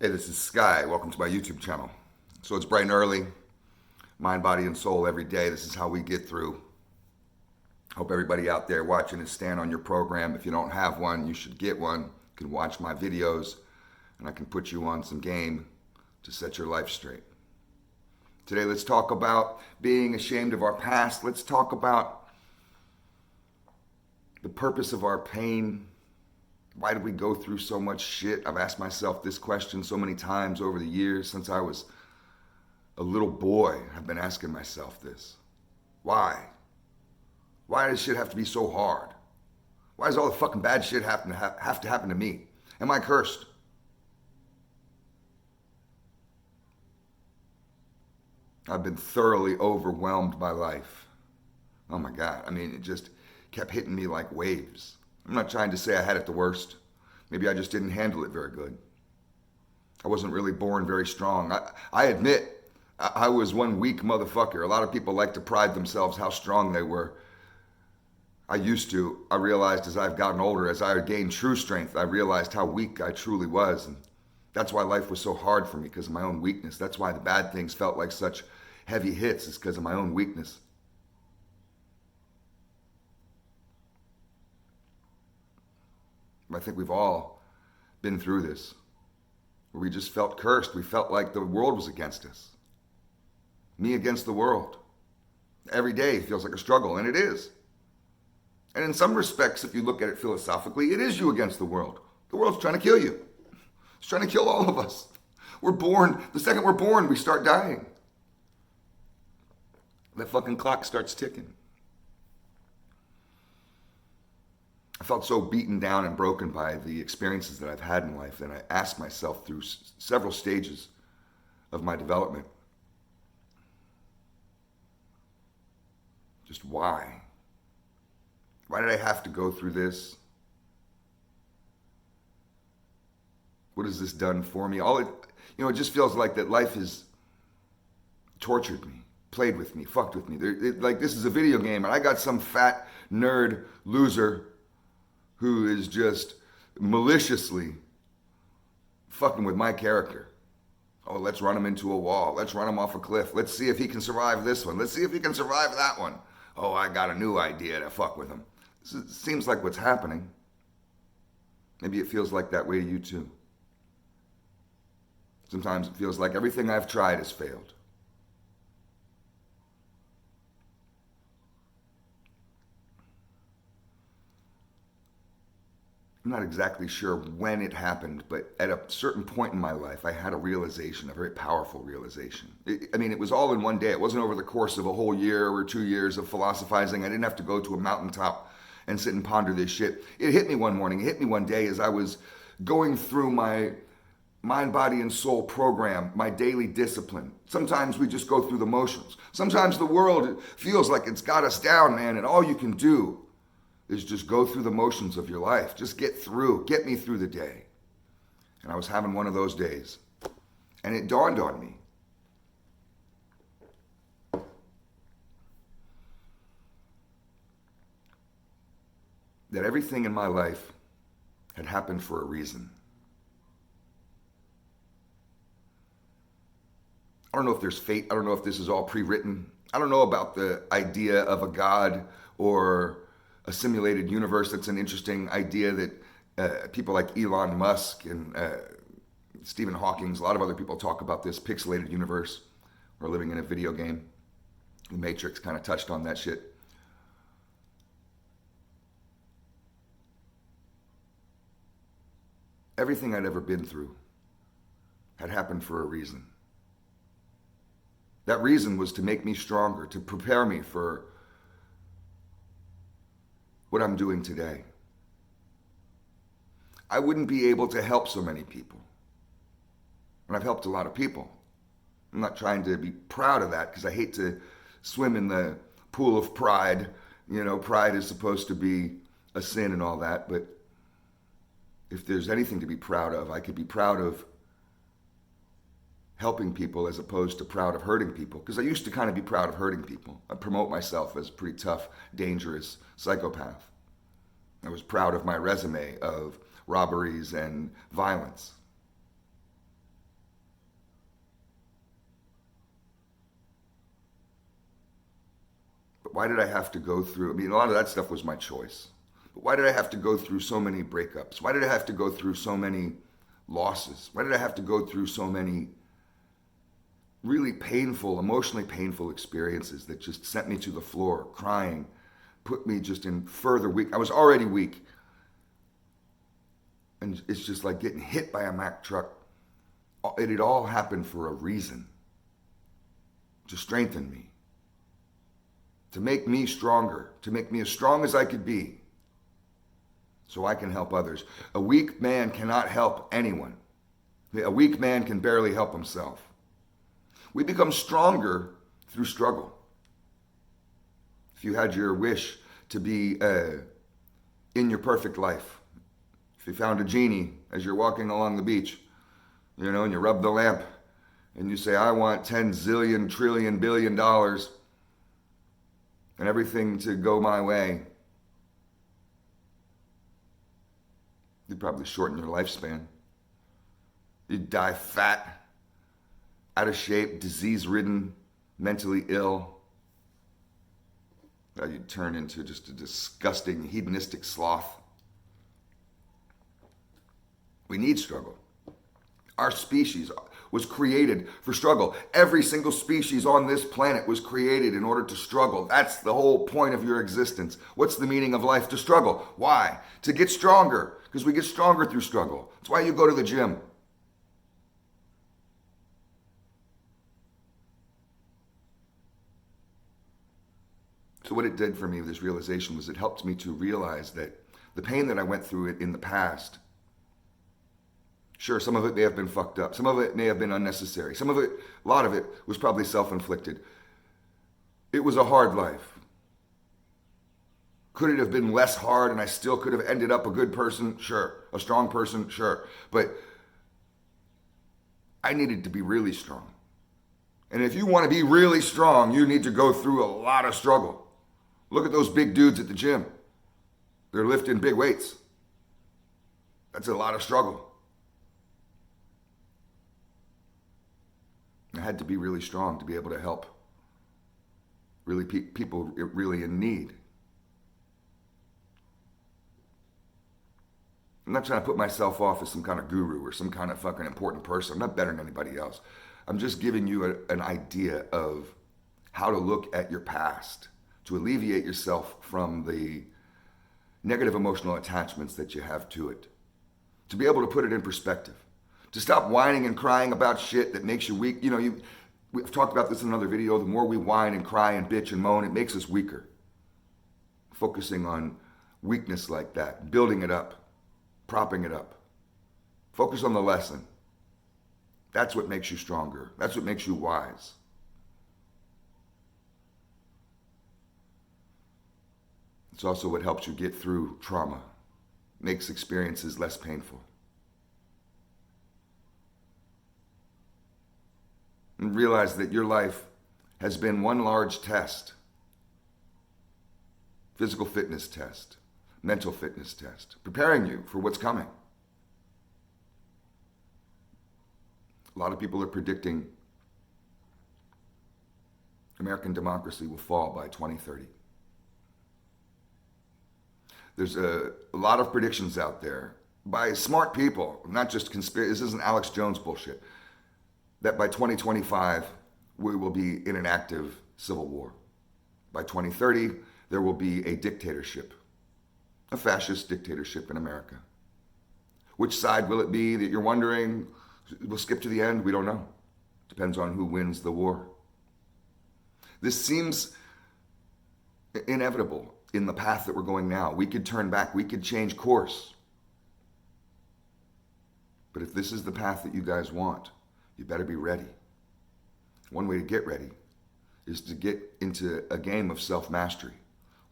Hey, this is Sky. Welcome to my YouTube channel. So it's bright and early, mind, body, and soul every day. This is how we get through. Hope everybody out there watching is staying on your program. If you don't have one, you should get one. You can watch my videos, and I can put you on some game to set your life straight. Today, let's talk about being ashamed of our past. Let's talk about the purpose of our pain. Why did we go through so much shit? I've asked myself this question so many times over the years. Since I was a little boy, I've been asking myself this. Why? Why does shit have to be so hard? Why does all the fucking bad shit have to happen to me? Am I cursed? I've been thoroughly overwhelmed by life. Oh my God. I mean, it just kept hitting me like waves. I'm not trying to say I had it the worst. Maybe I just didn't handle it very good. I wasn't really born very strong. I admit, I was one weak motherfucker. A lot of people like to pride themselves how strong they were. I used to. I realized as I've gotten older, as I gained true strength, I realized how weak I truly was. And that's why life was so hard for me, because of my own weakness. That's why the bad things felt like such heavy hits, is because of my own weakness. I think we've all been through this, where we just felt cursed. We felt like the world was against us. Me against the world. Every day feels like a struggle, and it is. And in some respects, if you look at it philosophically, it is you against the world. The world's trying to kill you. It's trying to kill all of us. We're born, the second we're born, we start dying. That fucking clock starts ticking. I felt so beaten down and broken by the experiences that I've had in life that I asked myself through several stages of my development, just why? Why did I have to go through this? What has this done for me? It just feels like that life has tortured me, played with me, fucked with me. Like this is a video game, and I got some fat nerd loser who is just maliciously fucking with my character. Oh, let's run him into a wall. Let's run him off a cliff. Let's see if he can survive this one. Let's see if he can survive that one. Oh, I got a new idea to fuck with him. This seems like what's happening. Maybe it feels like that way to you too. Sometimes it feels like everything I've tried has failed. I'm not exactly sure when it happened, but at a certain point in my life, I had a realization, a very powerful realization. It was all in one day. It wasn't over the course of a whole year or 2 years of philosophizing. I didn't have to go to a mountaintop and sit and ponder this shit. It hit me one morning. It hit me one day as I was going through my mind, body, and soul program, my daily discipline. Sometimes we just go through the motions. Sometimes the world feels like it's got us down, man, and all you can do is just go through the motions of your life. Just get me through the day. And I was having one of those days. And it dawned on me. That everything in my life had happened for a reason. I don't know if there's fate. I don't know if this is all pre-written. I don't know about the idea of a God or a simulated universe. That's an interesting idea that people like Elon Musk and Stephen Hawking, a lot of other people talk about this pixelated universe. We're living in a video game. The Matrix kind of touched on that shit. Everything I'd ever been through had happened for a reason. That reason was to make me stronger, to prepare me for what I'm doing today. I wouldn't be able to help so many people. And I've helped a lot of people. I'm not trying to be proud of that because I hate to swim in the pool of pride. Pride is supposed to be a sin and all that. But if there's anything to be proud of, I could be proud of helping people as opposed to proud of hurting people. Because I used to kind of be proud of hurting people. I promote myself as a pretty tough, dangerous psychopath. I was proud of my resume of robberies and violence. But why did I have to go through, I mean, a lot of that stuff was my choice. But why did I have to go through so many breakups? Why did I have to go through so many losses? Why did I have to go through so many really painful, emotionally painful experiences that just sent me to the floor, crying, put me just in further weak. I was already weak. And it's just like getting hit by a Mack truck. It had all happened for a reason. To strengthen me. To make me stronger. To make me as strong as I could be. So I can help others. A weak man cannot help anyone. A weak man can barely help himself. We become stronger through struggle. If you had your wish to be in your perfect life, if you found a genie as you're walking along the beach, and you rub the lamp and you say, I want 10 zillion, trillion, billion dollars and everything to go my way, you'd probably shorten your lifespan. You'd die fat, out of shape, disease-ridden, mentally ill. You'd turn into just a disgusting, hedonistic sloth. We need struggle. Our species was created for struggle. Every single species on this planet was created in order to struggle. That's the whole point of your existence. What's the meaning of life? To struggle. Why? To get stronger. Because we get stronger through struggle. That's why you go to the gym. So what it did for me, this realization, was it helped me to realize that the pain that I went through in the past, sure, some of it may have been fucked up. Some of it may have been unnecessary. Some of it, a lot of it, was probably self-inflicted. It was a hard life. Could it have been less hard and I still could have ended up a good person? Sure. A strong person? Sure. But I needed to be really strong. And if you want to be really strong, you need to go through a lot of struggle. Look at those big dudes at the gym. They're lifting big weights. That's a lot of struggle. I had to be really strong to be able to help really people really in need. I'm not trying to put myself off as some kind of guru or some kind of fucking important person. I'm not better than anybody else. I'm just giving you an idea of how to look at your past to alleviate yourself from the negative emotional attachments that you have to it. To be able to put it in perspective. To stop whining and crying about shit that makes you weak. We've talked about this in another video. The more we whine and cry and bitch and moan, it makes us weaker. Focusing on weakness like that, building it up, propping it up. Focus on the lesson. That's what makes you stronger. That's what makes you wise. It's also what helps you get through trauma, makes experiences less painful. And realize that your life has been one large test. Physical fitness test, mental fitness test, preparing you for what's coming. A lot of people are predicting American democracy will fall by 2030. There's a lot of predictions out there by smart people, not just conspiracy. This isn't Alex Jones bullshit. That by 2025, we will be in an active civil war. By 2030, there will be a dictatorship, a fascist dictatorship in America. Which side will it be that you're wondering? We'll skip to the end. We don't know. Depends on who wins the war. This seems inevitable in the path that we're going now. We could turn back. We could change course. But if this is the path that you guys want, you better be ready. One way to get ready is to get into a game of self-mastery.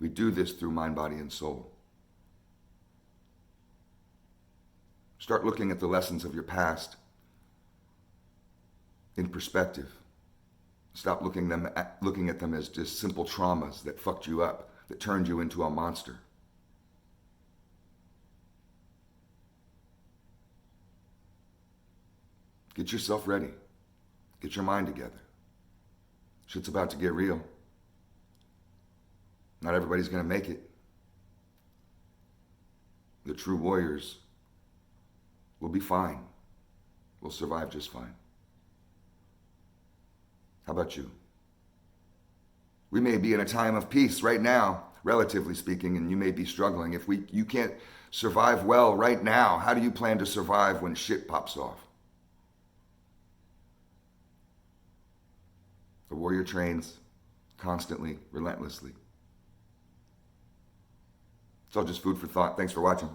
We do this through mind, body, and soul. Start looking at the lessons of your past in perspective. Stop looking at them as just simple traumas that fucked you up, that turned you into a monster. Get yourself ready. Get your mind together. Shit's about to get real. Not everybody's going to make it. The true warriors will be fine. Will survive just fine. How about you? We may be in a time of peace right now, relatively speaking, and you may be struggling. If you can't survive well right now, how do you plan to survive when shit pops off? The warrior trains constantly, relentlessly. It's all just food for thought. Thanks for watching.